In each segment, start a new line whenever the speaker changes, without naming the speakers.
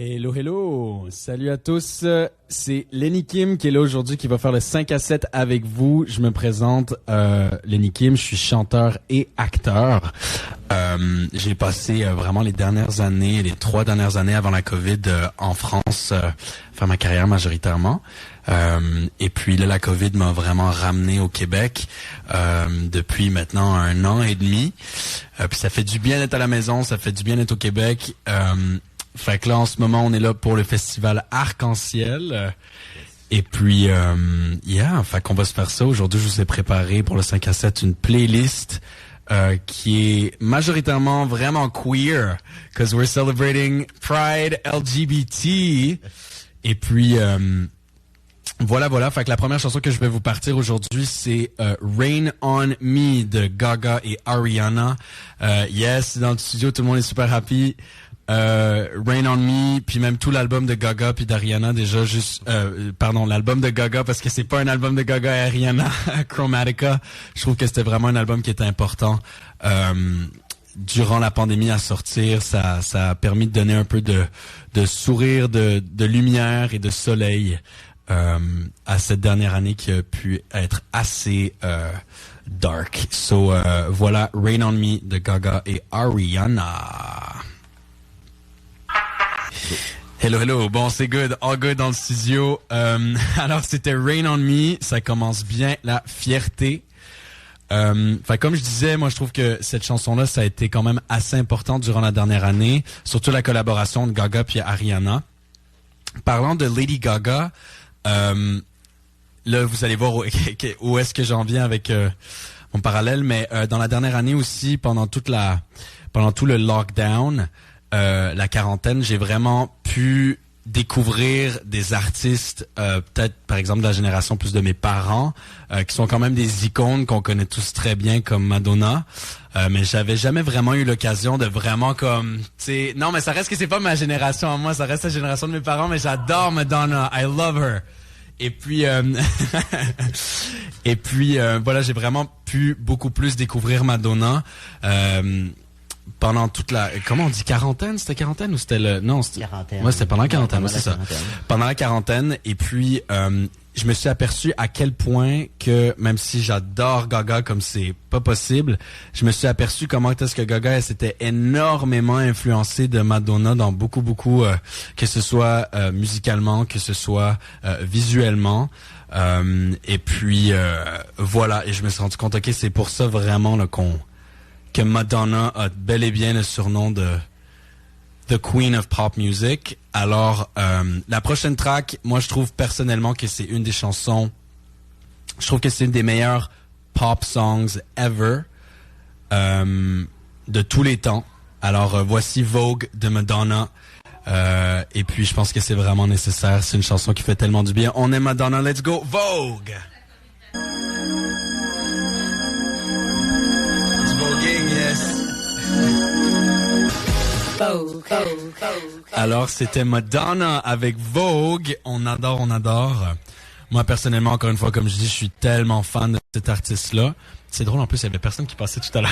Hello, hello! Salut à tous! C'est Lenny Kim qui est là aujourd'hui, qui va faire le 5 à 7 avec vous. Je me présente, Lenny Kim, je suis chanteur et acteur. J'ai passé vraiment les 3 dernières années avant la COVID en France, faire ma carrière majoritairement. Et puis là, la COVID m'a vraiment ramené au Québec depuis maintenant 1 an et demi. Puis ça fait du bien d'être à la maison, ça fait du bien d'être au Québec. Fait que là, en ce moment, on est là pour le festival Arc-en-Ciel. Et puis, fait qu'on va se faire ça. Aujourd'hui, je vous ai préparé pour le 5 à 7 une playlist qui est majoritairement vraiment queer, because we're celebrating Pride LGBT. Et puis, voilà. Fait que la première chanson que je vais vous partir aujourd'hui, c'est Rain on Me de Gaga et Ariana. Yes, dans le studio, tout le monde est super happy. Rain on Me, puis même tout l'album de Gaga puis d'Ariana, déjà juste l'album de Gaga, parce que c'est pas un album de Gaga et Ariana, Chromatica. Je trouve que c'était vraiment un album qui était important durant la pandémie à sortir. Ça a permis de donner un peu de sourire, de lumière et de soleil à cette dernière année qui a pu être assez dark. So voilà, Rain on Me de Gaga et Ariana. Hello. Bon, c'est good. All good dans le studio. Alors, c'était Rain on Me. Ça commence bien la fierté. Comme je disais, moi, je trouve que cette chanson-là, ça a été quand même assez important durant la dernière année. Surtout la collaboration de Gaga puis Ariana. Parlant de Lady Gaga, là, vous allez voir où est-ce que j'en viens avec mon parallèle. Mais dans la dernière année aussi, pendant tout le lockdown, la quarantaine, j'ai vraiment pu découvrir des artistes, peut-être par exemple de la génération plus de mes parents, qui sont quand même des icônes qu'on connaît tous très bien comme Madonna, mais j'avais jamais vraiment eu l'occasion de vraiment comme, tu sais, non mais ça reste que c'est pas ma génération à moi, ça reste la génération de mes parents, mais j'adore Madonna, I love her. Et puis, voilà, j'ai vraiment pu beaucoup plus découvrir Madonna. Pendant toute la, comment on dit, quarantaine? C'était quarantaine ou c'était non, c'était,
quarantaine.
Ouais, c'était pendant la quarantaine, c'est ça.
Quarantaine.
Pendant la quarantaine, et puis, je me suis aperçu à quel point que, même si j'adore Gaga comme c'est pas possible, je me suis aperçu comment est-ce que Gaga, elle s'était énormément influencée de Madonna dans beaucoup, que ce soit musicalement, que ce soit visuellement. Et puis, voilà, et je me suis rendu compte, ok, c'est pour ça vraiment là, que Madonna a bel et bien le surnom de The Queen of Pop Music. Alors, la prochaine track, moi je trouve personnellement que c'est une des chansons, je trouve que c'est une des meilleures pop songs ever, de tous les temps. Alors, voici Vogue de Madonna. Et puis, je pense que c'est vraiment nécessaire. C'est une chanson qui fait tellement du bien. On aime Madonna, let's go, Vogue! Alors, c'était Madonna avec Vogue. On adore. Moi, personnellement, encore une fois, comme je dis, je suis tellement fan de cet artiste-là. C'est drôle, en plus, il y avait personne qui passait tout à l'heure.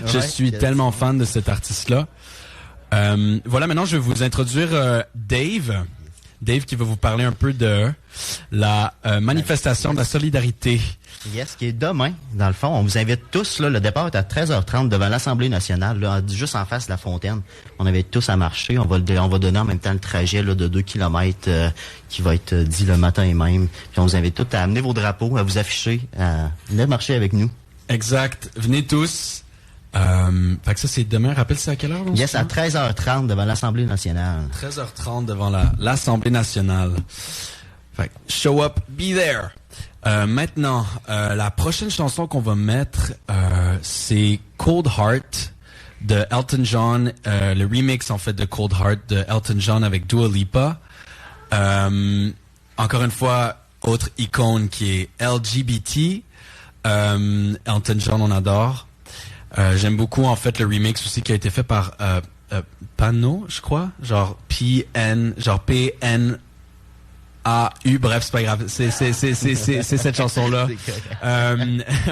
Je suis tellement fan de cet artiste-là. Voilà, maintenant, je vais vous introduire Dave. Dave qui va vous parler un peu de la manifestation de la solidarité.
Yes, qui est demain, dans le fond. On vous invite tous, là, le départ est à 13h30 devant l'Assemblée nationale, là, juste en face de la fontaine. On invite tous à marcher. On va donner en même temps le trajet là, de 2 kilomètres qui va être dit le matin et même. Puis on vous invite tous à amener vos drapeaux, à vous afficher, à venir marcher avec nous.
Exact. Venez tous. Fait que ça, c'est demain. Rappelle, c'est à quelle heure?
Yes, à 13h30 devant l'Assemblée nationale.
13h30 devant l'Assemblée nationale. Fait que show up, be there. Maintenant, la prochaine chanson qu'on va mettre, c'est Cold Heart de Elton John. Le remix, en fait, de Cold Heart de Elton John avec Dua Lipa. Encore une fois, autre icône qui est LGBT. Elton John, on adore. J'aime beaucoup, en fait, le remix aussi qui a été fait par Pano, je crois. Genre P-N... A-U, bref, c'est pas grave. C'est cette chanson-là.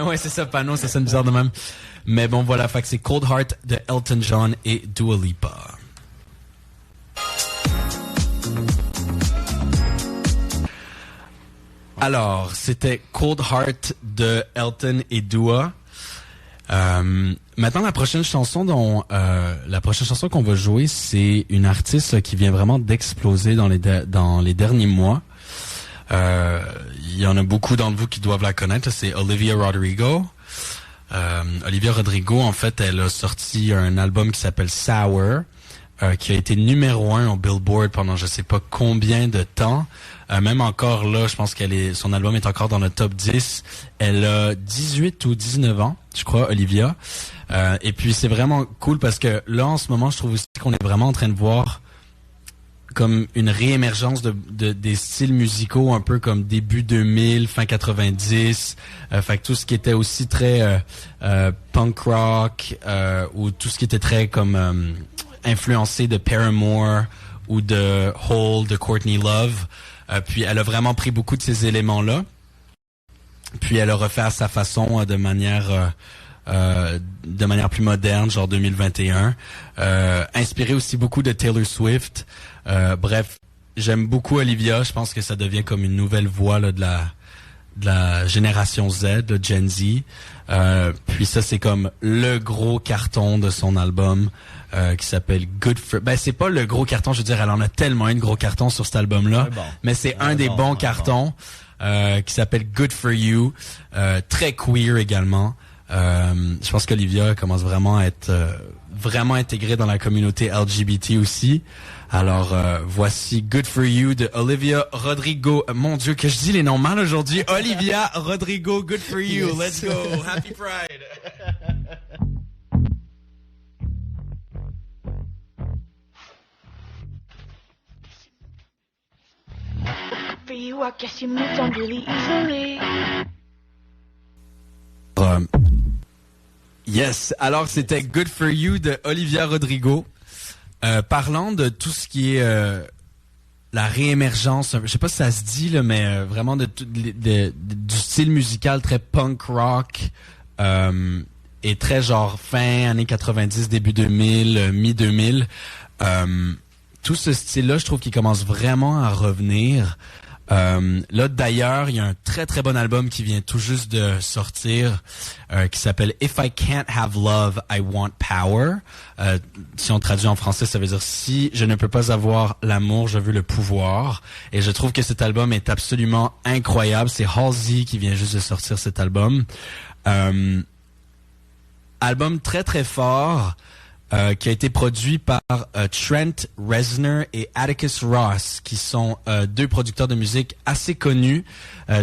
Ouais, c'est ça, Pano, ça sonne bizarre de même. Mais bon, voilà, fait que c'est Cold Heart de Elton John et Dua Lipa. Alors, c'était Cold Heart de Elton et Dua. Maintenant, la prochaine chanson qu'on va jouer, c'est une artiste là, qui vient vraiment d'exploser dans les derniers mois. Il y en a beaucoup d'entre vous qui doivent la connaître. C'est Olivia Rodrigo. Olivia Rodrigo, en fait, elle a sorti un album qui s'appelle Sour, qui a été numéro 1 au Billboard pendant je sais pas combien de temps. Même encore là, je pense son album est encore dans le top 10. Elle a 18 ou 19 ans, je crois, Olivia. Et puis c'est vraiment cool parce que là, en ce moment, je trouve aussi qu'on est vraiment en train de voir comme une réémergence des styles musicaux un peu comme début 2000, fin 90. Fait que tout ce qui était aussi très punk rock ou tout ce qui était très comme influencé de Paramore ou de Hole, de Courtney Love. Puis elle a vraiment pris beaucoup de ces éléments-là. Puis elle a refait à sa façon de manière plus moderne, genre 2021. Inspiré aussi beaucoup de Taylor Swift. Bref, j'aime beaucoup Olivia. Je pense que ça devient comme une nouvelle voix là, de la génération Z, de Gen Z. Puis ça, c'est comme le gros carton de son album qui s'appelle Good For... Ben, c'est pas le gros carton, je veux dire, elle en a tellement eu de gros cartons sur cet album-là. Bon. Mais c'est un des bons cartons qui s'appelle Good For You. Très queer également. Je pense qu'Olivia commence vraiment à être vraiment intégrée dans la communauté LGBT aussi. Alors, voici Good For You de Olivia Rodrigo. Mon Dieu, que je dis les noms mal aujourd'hui. Olivia Rodrigo, Good For You. Yes. Let's go. Happy Pride.
For you, I guess you moved on really easily.
Yes. Alors, c'était Good For You de Olivia Rodrigo. Parlant de tout ce qui est la réémergence, je sais pas si ça se dit là, mais vraiment du style musical très punk rock et très genre fin années 90, début 2000, mi-2000. Tout ce style-là, je trouve qu'il commence vraiment à revenir. Là, d'ailleurs, il y a un très très bon album qui vient tout juste de sortir qui s'appelle If I Can't Have Love, I Want Power. Si on traduit en français, ça veut dire si je ne peux pas avoir l'amour, je veux le pouvoir. Et je trouve que cet album est absolument incroyable. C'est Halsey qui vient juste de sortir cet album. Album très très fort. Qui a été produit par Trent Reznor et Atticus Ross, qui sont deux producteurs de musique assez connus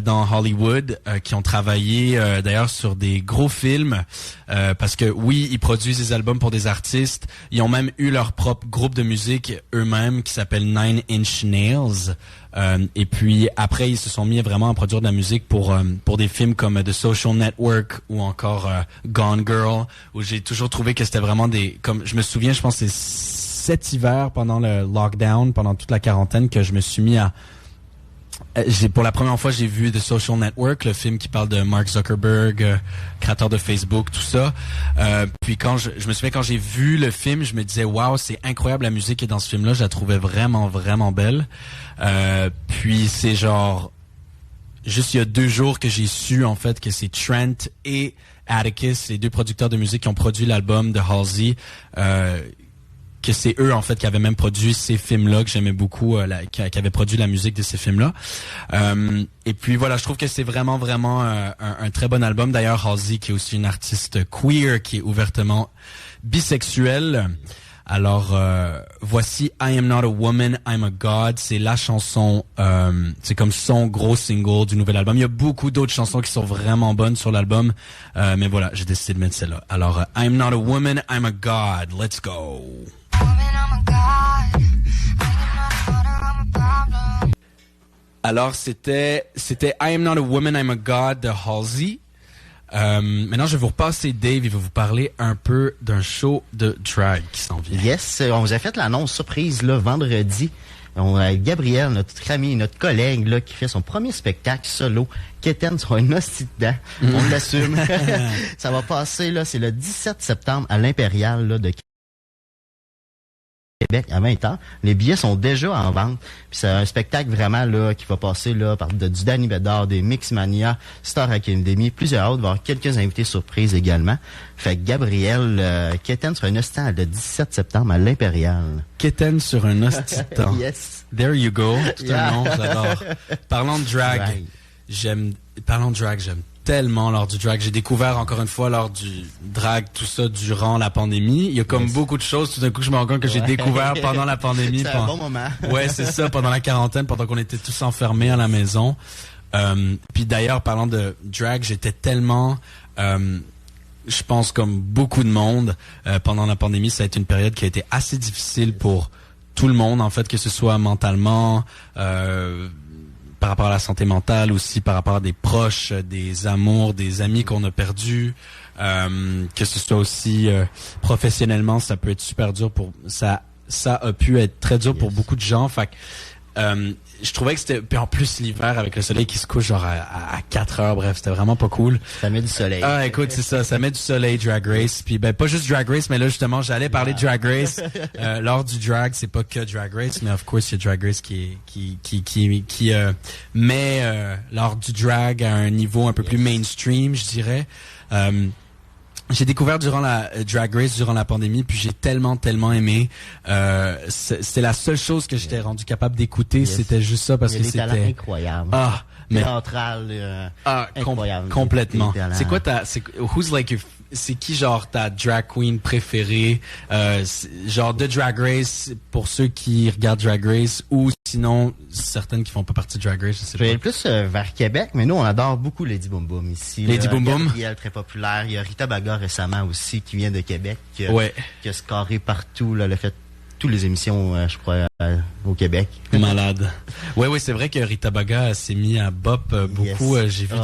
dans Hollywood, qui ont travaillé d'ailleurs sur des gros films, parce que oui, ils produisent des albums pour des artistes. Ils ont même eu leur propre groupe de musique eux-mêmes qui s'appelle Nine Inch Nails. Et puis après, ils se sont mis vraiment à produire de la musique pour des films comme The Social Network ou encore Gone Girl, où j'ai toujours trouvé que c'était vraiment je me souviens, je pense que c'est cet hiver pendant le lockdown, pendant toute la quarantaine, que je me suis mis à... pour la première fois, j'ai vu The Social Network, le film qui parle de Mark Zuckerberg, créateur de Facebook, tout ça. Puis quand je me souviens, quand j'ai vu le film, je me disais, waouh, c'est incroyable la musique qui est dans ce film-là. Je la trouvais vraiment, vraiment belle. Puis c'est genre... Juste il y a 2 jours que j'ai su, en fait, que c'est Trent et Atticus, les deux producteurs de musique qui ont produit l'album de Halsey, que c'est eux, en fait, qui avaient même produit ces films-là, que j'aimais beaucoup, qui avaient produit la musique de ces films-là. Et puis voilà, je trouve que c'est vraiment, vraiment un très bon album. D'ailleurs, Halsey, qui est aussi une artiste queer, qui est ouvertement bisexuelle. Alors, voici I Am Not a Woman, I'm a God. C'est la chanson, c'est comme son gros single du nouvel album. Il y a beaucoup d'autres chansons qui sont vraiment bonnes sur l'album. Mais voilà, j'ai décidé de mettre celle-là. Alors, I Am Not a Woman, I'm a God. Let's go. Alors, c'était I Am Not a Woman, I'm a God de Halsey. Maintenant, je vais vous repasser Dave. Il va vous parler un peu d'un show de drag qui s'en vient.
Yes, on vous a fait l'annonce surprise là, vendredi. On a Gabriel, notre ami, notre collègue là, qui fait son premier spectacle solo. Kéten sera une hostie dedans. On l'assume. Ça va passer, là, c'est le 17 septembre à l'Impérial là, de Québec à 20h. Les billets sont déjà en vente. Puis c'est un spectacle vraiment là qui va passer là par du Danny Bédard, des Mixmania, Star Academy, plusieurs autres, il va y avoir quelques invités surprises également. Fait que Gabriel Quétaine sur un hostie le 17 septembre à l'Impérial.
Quétaine sur un hostie de temps.
Yes.
There you go. Tout un nom, j'adore. Parlons de drag.
Drag.
J'aime tellement lors du drag. J'ai découvert encore une fois lors du drag tout ça durant la pandémie. Il y a comme beaucoup de choses. Tout d'un coup, je me rends compte que j'ai découvert pendant la pandémie.
C'est un bon moment.
Ouais, c'est ça, pendant la quarantaine, pendant qu'on était tous enfermés à la maison. Puis d'ailleurs, parlant de drag, j'étais tellement, je pense comme beaucoup de monde, pendant la pandémie, ça a été une période qui a été assez difficile pour tout le monde, en fait, que ce soit mentalement, par rapport à la santé mentale, aussi par rapport à des proches, des amours, des amis qu'on a perdus, que ce soit aussi professionnellement, ça peut être super dur pour ça a pu être très dur pour beaucoup de gens. Fait que je trouvais que c'était, puis en plus l'hiver avec le soleil qui se couche genre à 4 heures, bref, c'était vraiment pas cool.
Ça met du soleil.
Ah, écoute, c'est ça met du soleil, Drag Race. Puis ben pas juste Drag Race, mais là justement, j'allais parler de Drag Race. Lors du drag, c'est pas que Drag Race, mais of course, il y a Drag Race qui met lors du drag à un niveau un peu plus mainstream, je dirais. J'ai découvert durant la Drag Race, durant la pandémie, puis j'ai tellement aimé. C'était la seule chose que j'étais rendu capable d'écouter, c'était juste ça parce que c'était
incroyable.
Ah, mais
théâtral, incroyable.
Complètement. C'est quoi c'est qui genre ta drag queen préférée, genre de Drag Race pour ceux qui regardent Drag Race ou sinon certaines qui font pas partie de Drag Race, je sais
pas. Je vais
plus
vers Québec, mais nous on adore beaucoup Lady Boom Boom ici.
Lady Boom Boom,
Gabrielle, très populaire. Il y a Rita Baga récemment aussi qui vient de Québec, qui a scoré partout, là, le fait toutes les émissions, je crois, au Québec.
Malade. Oui, c'est vrai que Rita Baga s'est mis à bop beaucoup. J'ai vu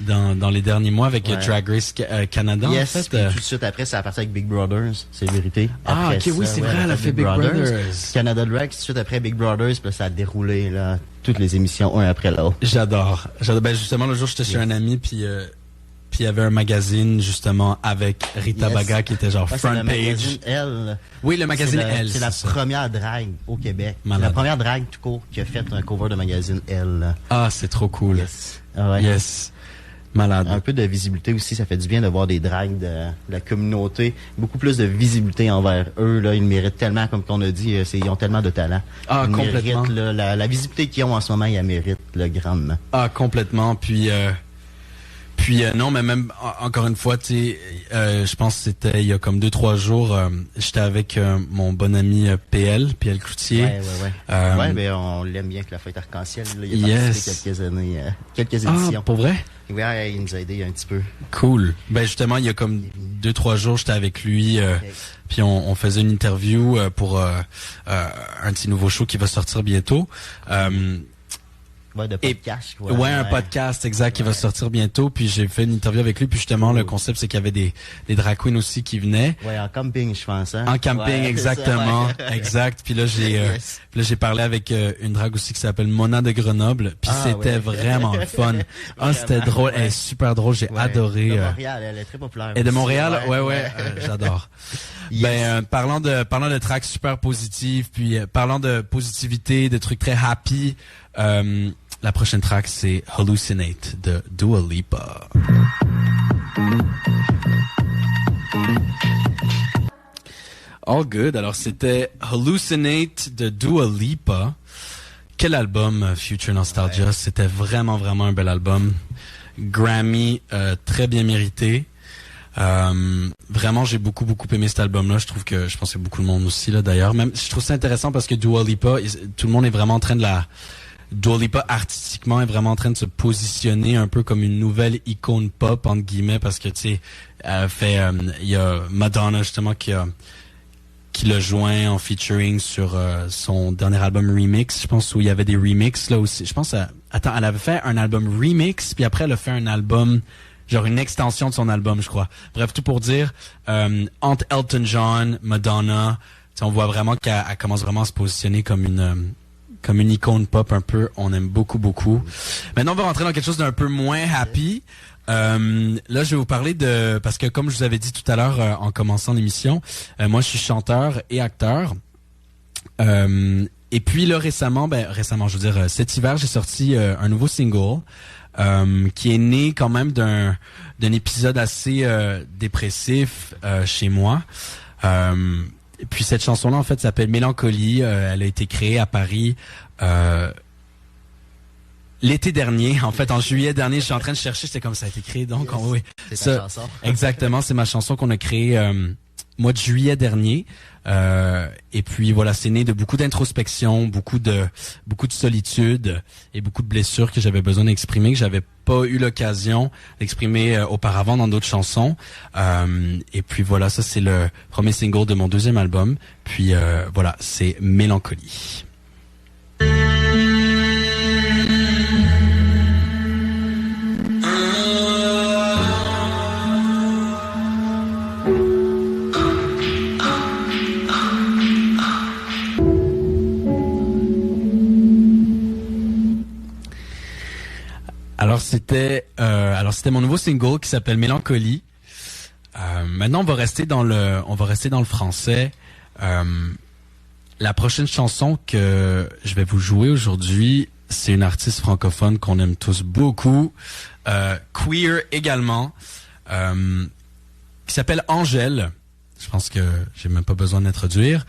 dans les derniers mois avec Drag Race Canada.
Yes,
en fait.
Puis tout de suite après, ça a parti avec Big Brothers, c'est vérité.
Après oui, c'est vrai, elle a fait Big Brothers.
Canada Drag, tout de suite après Big Brothers, puis ça a déroulé là, toutes les émissions, un après l'autre.
J'adore. Ben, justement, le jour, j'étais chez un ami, puis il y avait un magazine, justement, avec Rita Baga, qui était genre front page.
Magazine Elle.
Oui, le magazine Elle.
C'est la première drague au Québec.
Malade.
La première drague tout court qui a fait un cover de magazine Elle.
Ah, c'est trop cool.
Yes. Ah ouais.
Yes. Malade.
Un peu de visibilité aussi, ça fait du bien de voir des dragues de la communauté. Beaucoup plus de visibilité envers eux. Là, ils méritent tellement, comme on a dit, ils ont tellement de talent.
Ah,
ils
complètement.
Méritent, là, la visibilité qu'ils ont en ce moment, ils la méritent grandement.
Ah, complètement. Puis non, mais même encore une fois, tu sais, je pense que c'était il y a comme 2-3 jours, j'étais avec mon bon ami PL Cloutier.
Ouais, mais on l'aime bien que la fête arc-en-ciel. Là, il a participé quelques années, quelques éditions.
Ah, pour vrai?
Ouais, il nous a aidé un petit peu.
Cool. Ben justement, il y a comme 2-3 jours, j'étais avec lui, puis on faisait une interview pour un petit nouveau show qui va sortir bientôt.
De podcast.
Un podcast, exact, qui va sortir bientôt. Puis j'ai fait une interview avec lui. Puis justement, le concept, c'est qu'il y avait des drag queens aussi qui venaient.
Ouais, en camping, je pense. Hein?
En camping, exactement. Exact. Puis là, j'ai parlé avec une drag aussi qui s'appelle Mona de Grenoble. Puis c'était vraiment fun. C'était drôle. Elle est super drôle. J'ai adoré.
De Montréal, elle est très populaire.
Et de Montréal, j'adore. Parlant de tracks super positifs, puis parlant de positivité, de trucs très happy, la prochaine track, c'est Hallucinate de Dua Lipa. All good. Alors, c'était Hallucinate de Dua Lipa. Quel album, Future Nostalgia. C'était vraiment, vraiment un bel album. Grammy, très bien mérité. Vraiment, j'ai beaucoup aimé cet album-là. Je pense que beaucoup de monde aussi, là, d'ailleurs. Même, je trouve ça intéressant parce que Dua Lipa, tout le monde est vraiment en train de Dua Lipa, artistiquement, est vraiment en train de se positionner un peu comme une nouvelle icône pop, entre guillemets, parce que, tu sais, il y a Madonna, justement, qui l'a joint en featuring sur son dernier album Remix, je pense, où il y avait des remixes, là aussi. Je pense, elle avait fait un album Remix, puis après, elle a fait un album, genre une extension de son album, je crois. Bref, tout pour dire, entre Elton John, Madonna, on voit vraiment qu'elle commence vraiment à se positionner comme une icône pop un peu. On aime beaucoup. Maintenant, on va rentrer dans quelque chose d'un peu moins happy. Là, je vais vous parler parce que comme je vous avais dit tout à l'heure en commençant l'émission, moi, je suis chanteur et acteur. Et puis là récemment, je veux dire cet hiver, j'ai sorti un nouveau single qui est né quand même d'un épisode assez dépressif chez moi. Et puis cette chanson-là en fait s'appelle Mélancolie. Elle a été créée à Paris l'été dernier. En fait, en juillet dernier, je suis en train de chercher. C'était comme ça a été créé. Donc oui,
c'est ta chanson.
Exactement, c'est ma chanson qu'on a créée mois de juillet dernier. Et puis voilà, c'est né de beaucoup d'introspection, beaucoup de solitude et beaucoup de blessures que j'avais besoin d'exprimer, que j'avais pas eu l'occasion d'exprimer auparavant dans d'autres chansons. Et puis voilà, ça c'est le premier single de mon deuxième album. Puis voilà, c'est Mélancolie. Alors c'était mon nouveau single qui s'appelle Mélancolie. Maintenant on va rester dans le français. La prochaine chanson que je vais vous jouer aujourd'hui, c'est une artiste francophone qu'on aime tous beaucoup, queer également, qui s'appelle Angèle. Je pense que j'ai même pas besoin d'introduire.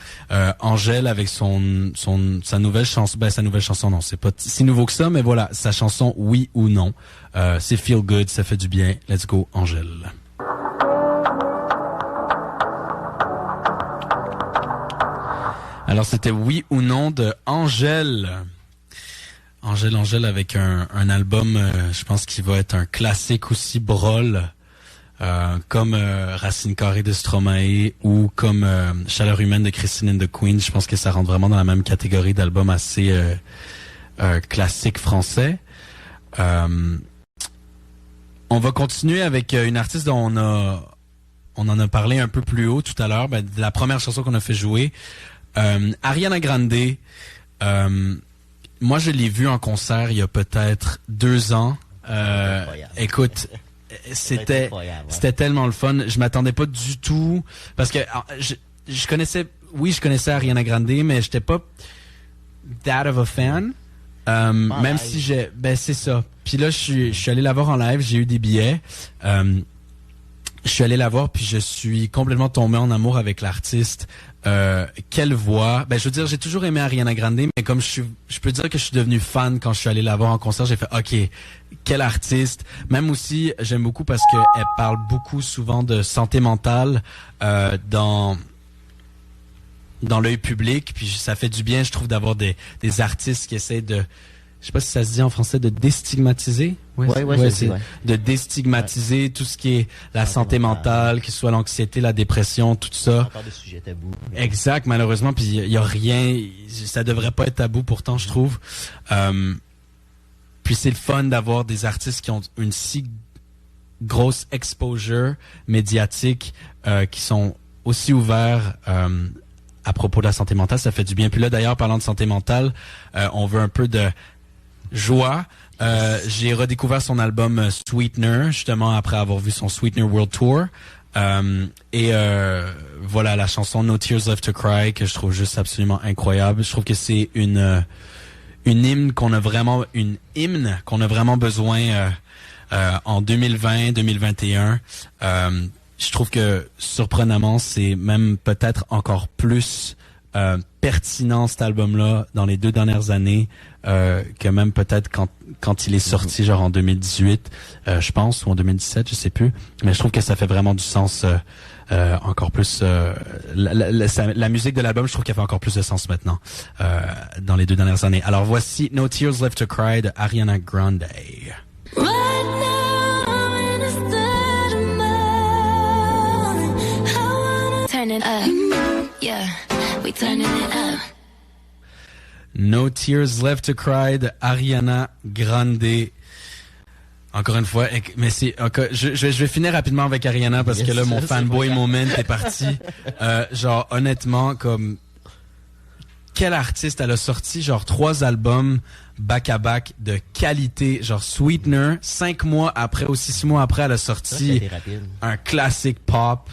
Angèle avec sa nouvelle chanson. Sa nouvelle chanson, non, c'est pas si nouveau que ça, mais voilà, sa chanson Oui ou Non. C'est feel good, ça fait du bien. Let's go, Angèle. Alors c'était Oui ou Non de Angèle. Angèle avec un album, je pense qu'il va être un classique aussi brôle. Comme Racine carrée de Stromae ou comme Chaleur humaine de Christine and the Queen. Je pense que ça rentre vraiment dans la même catégorie d'albums assez classiques français. On va continuer avec une artiste dont on en a parlé un peu plus haut tout à l'heure, la première chanson qu'on a fait jouer, Ariana Grande. Moi je l'ai vue en concert il y a peut-être 2 ans. Écoute, c'était tellement le fun. Je m'attendais pas du tout parce que je connaissais Ariana Grande, mais j'étais pas that of a fan. Même si c'est ça. Puis là je suis allé la voir en live, j'ai eu des billets. Je suis allé la voir puis je suis complètement tombé en amour avec l'artiste. Quelle voix. Je veux dire, j'ai toujours aimé Ariana Grande, mais comme je peux dire que je suis devenu fan quand je suis allé la voir en concert, j'ai fait OK, quel artiste. Même aussi, j'aime beaucoup parce que elle parle beaucoup souvent de santé mentale dans l'œil public, puis ça fait du bien, je trouve, d'avoir des artistes qui essaient de, je sais pas si ça se dit en français, de déstigmatiser. De déstigmatiser tout ce qui est la santé mentale, que ce soit l'anxiété, la dépression, tout ça.
Encore des sujets tabous.
Exact, malheureusement, puis il y a rien, ça devrait pas être tabou pourtant, je trouve. Puis c'est le fun d'avoir des artistes qui ont une si grosse exposure médiatique, qui sont aussi ouverts à propos de la santé mentale. Ça fait du bien. Puis là, d'ailleurs, parlant de santé mentale, on veut un peu de joie. J'ai redécouvert son album Sweetener, justement après avoir vu son Sweetener World Tour. Et voilà, la chanson No Tears Left to Cry, que je trouve juste absolument incroyable. Je trouve que c'est une hymne qu'on a vraiment besoin en 2020, 2021. Je trouve que surprenamment, c'est même peut-être encore plus pertinent cet album-là dans les 2 dernières années que même peut-être quand il est sorti genre en 2018, je pense, ou en 2017, je sais plus. Mais je trouve que ça fait vraiment du sens encore plus. La musique de l'album, je trouve qu'elle fait encore plus de sens maintenant dans les 2 dernières années. Alors voici No Tears Left to Cry de Ariana Grande.
Turning up, yeah, we turning it up.
No Tears Left to Cry de Ariana Grande. Encore une fois, mais je vais finir rapidement avec Ariana parce que là mon fanboy moment est parti. Genre honnêtement, comme quel artiste, elle a sorti genre 3 albums back à back de qualité, genre Sweetener, 5 mois après ou 6 mois après, elle a sorti un classique pop.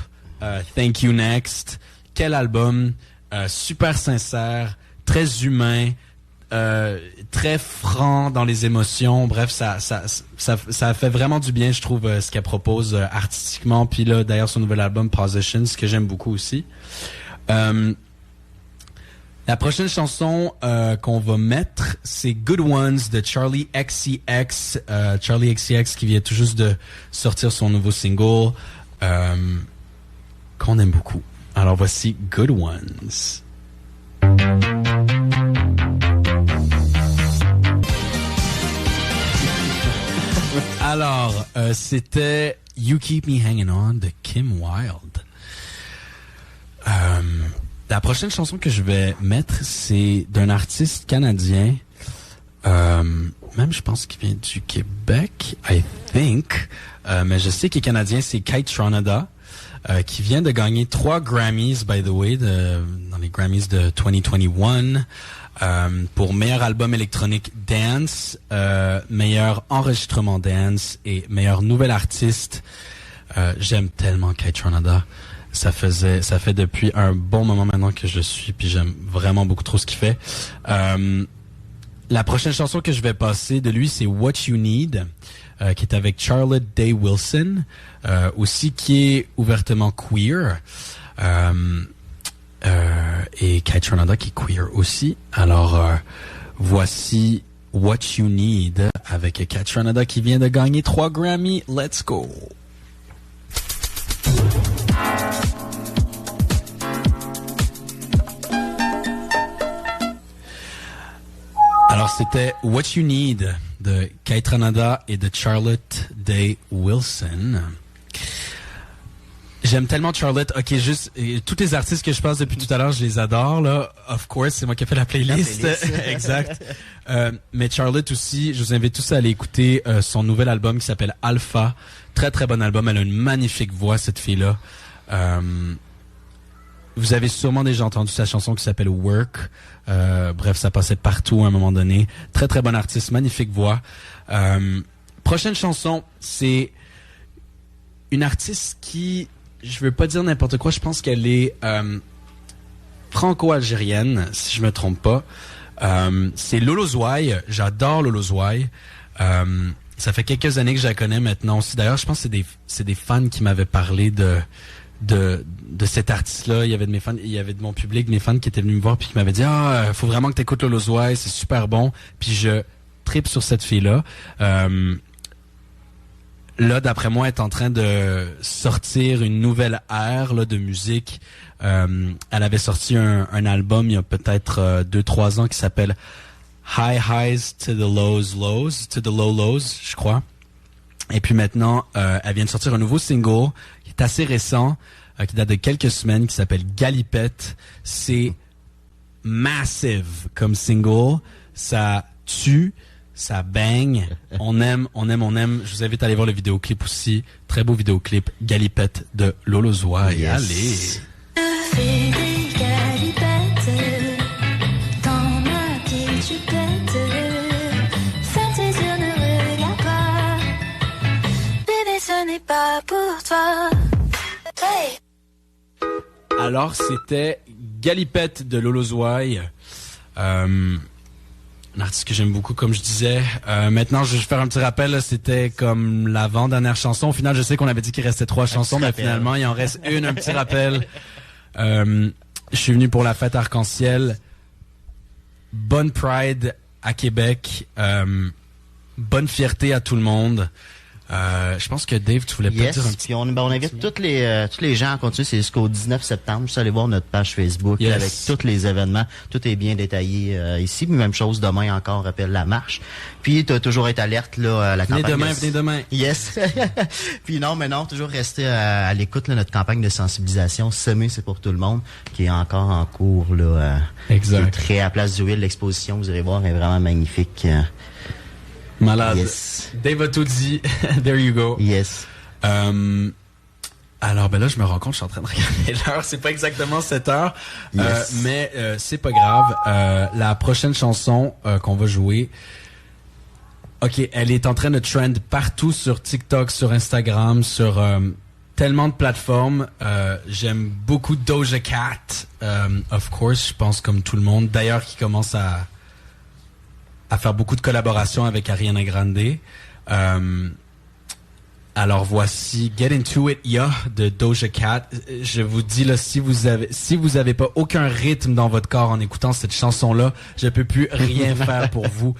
Thank You Next. Quel album. super sincère, très humain, très franc dans les émotions. Bref, ça fait vraiment du bien, je trouve, ce qu'elle propose artistiquement. Puis là, d'ailleurs, son nouvel album Positions, que j'aime beaucoup aussi. La prochaine chanson qu'on va mettre, c'est Good Ones de Charlie XCX. Charlie XCX qui vient tout juste de sortir son nouveau single qu'on aime beaucoup. Alors voici Good Ones. Alors, c'était You Keep Me Hanging On de Kim Wilde. La prochaine chanson que je vais mettre, c'est d'un artiste canadien, même je pense qu'il vient du Québec, I think, mais je sais qu'il est canadien, c'est Kate Tronada, qui vient de gagner 3 Grammys, by the way, dans les Grammys de 2021, pour meilleur album électronique dance, meilleur enregistrement dance et meilleur nouvel artiste. J'aime tellement Kate Tronada. Ça fait depuis un bon moment maintenant que je le suis, puis j'aime vraiment beaucoup trop ce qu'il fait. La prochaine chanson que je vais passer de lui, c'est What You Need, qui est avec Charlotte Day Wilson, aussi qui est ouvertement queer, et Kate Tronada qui est queer aussi. Alors voici What You Need avec Kate Tronada qui vient de gagner 3 Grammy. Let's go! Alors, c'était What You Need de Kate Tronada et de Charlotte Day Wilson. J'aime tellement Charlotte. Ok, juste, tous les artistes que je passe depuis tout à l'heure, je les adore, là. Of course, c'est moi qui ai fait la playlist. Exact. Mais Charlotte aussi, je vous invite tous à aller écouter son nouvel album qui s'appelle Alpha. Très, très bon album. Elle a une magnifique voix, cette fille-là. Vous avez sûrement déjà entendu sa chanson qui s'appelle Work. Bref, ça passait partout à un moment donné. Très, très bon artiste, magnifique voix. Prochaine chanson, c'est une artiste qui, je veux pas dire n'importe quoi, je pense qu'elle est franco-algérienne, si je me trompe pas. C'est Lolo Zouaï. J'adore Lolo Zouaï. Ça fait quelques années que je la connais maintenant aussi. D'ailleurs, je pense que c'est des fans qui m'avaient parlé de cet artiste-là. Il y avait de mon public, de mes fans qui étaient venus me voir puis qui m'avaient dit faut vraiment que t'écoutes Lolo Zouaï, c'est super bon. Puis je tripe sur cette fille-là. Là, d'après moi, elle est en train de sortir une nouvelle ère là, de musique. Elle avait sorti un album il y a peut-être 2-3 ans qui s'appelle High Highs to the Lows Lows, to the Low Lows, je crois. Et puis maintenant, elle vient de sortir un nouveau single qui est assez récent, qui date de quelques semaines, qui s'appelle Galipette. C'est massive comme single. Ça tue, ça baigne. On aime. Je vous invite à aller voir le vidéoclip aussi. Très beau vidéoclip. Galipette de Lolo Zouaï.
Yes.
Allez.
Je fais des galipettes, dans ma tête tu pètes. Ferme tes yeux, ne regarde pas. Bébé, ce n'est pas pour toi. Hey.
Alors, c'était Galipette de Lolo Zouaï. Un artiste que j'aime beaucoup, comme je disais. Maintenant, je vais faire un petit rappel. Là, c'était comme l'avant-dernière chanson. Au final, je sais qu'on avait dit qu'il restait 3 chansons, mais finalement, il en reste une. Un petit rappel. Je suis venu pour la fête Arc-en-Ciel. Bonne Pride à Québec. Bonne fierté à tout le monde. Je pense que Dave, tu voulais pas dire un petit...
Puis on invite tous les gens à continuer. C'est jusqu'au 19 septembre. Juste aller voir notre page Facebook
Yes.
avec tous les événements. Tout est bien détaillé ici. Puis même chose, demain encore, rappelle la marche. Puis tu as toujours été alerte là, à la campagne.
Venez demain.
Yes. Puis non, toujours rester à l'écoute là, notre campagne de sensibilisation. Semer, c'est pour tout le monde, qui est encore en cours là.
Exact.
Qui est très à Place du Will. L'exposition, vous irez voir, est vraiment magnifique.
Malade.
Yes.
Dave a tout dit. There you go.
Yes.
Alors, ben là, je me rends compte, je suis en train de regarder l'heure. C'est pas exactement 7 heures.
Yes.
Mais c'est pas grave. La prochaine chanson qu'on va jouer... OK, elle est en train de trend partout sur TikTok, sur Instagram, sur tellement de plateformes. J'aime beaucoup Doja Cat, of course, je pense comme tout le monde. D'ailleurs, qui commence à faire beaucoup de collaborations avec Ariana Grande. Alors voici Get Into It Ya de Doja Cat. Je vous dis là, si vous avez pas aucun rythme dans votre corps en écoutant cette chanson-là, je peux plus rien faire pour vous.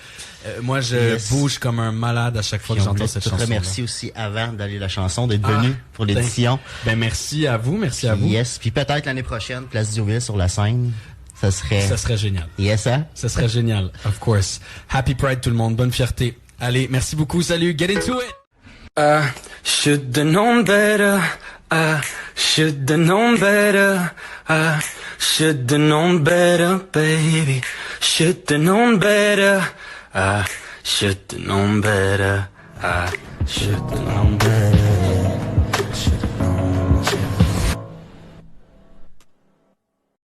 Moi, je bouge comme un malade à chaque fois que j'entends cette chanson.
Je te remercie aussi avant d'aller la chanson, d'être venu pour l'édition.
Ben merci à vous, merci à vous.
Yes, puis peut-être l'année prochaine, Place Diouville sur la scène. Ça serait
génial.
Yes, hein?
Ça serait génial, of course. Happy Pride tout le monde, bonne fierté. Allez, merci beaucoup, salut, Get Into It!
Should've known better. Should've known better. Should've known better, baby. Should've known better. Should've known better. Should've known better.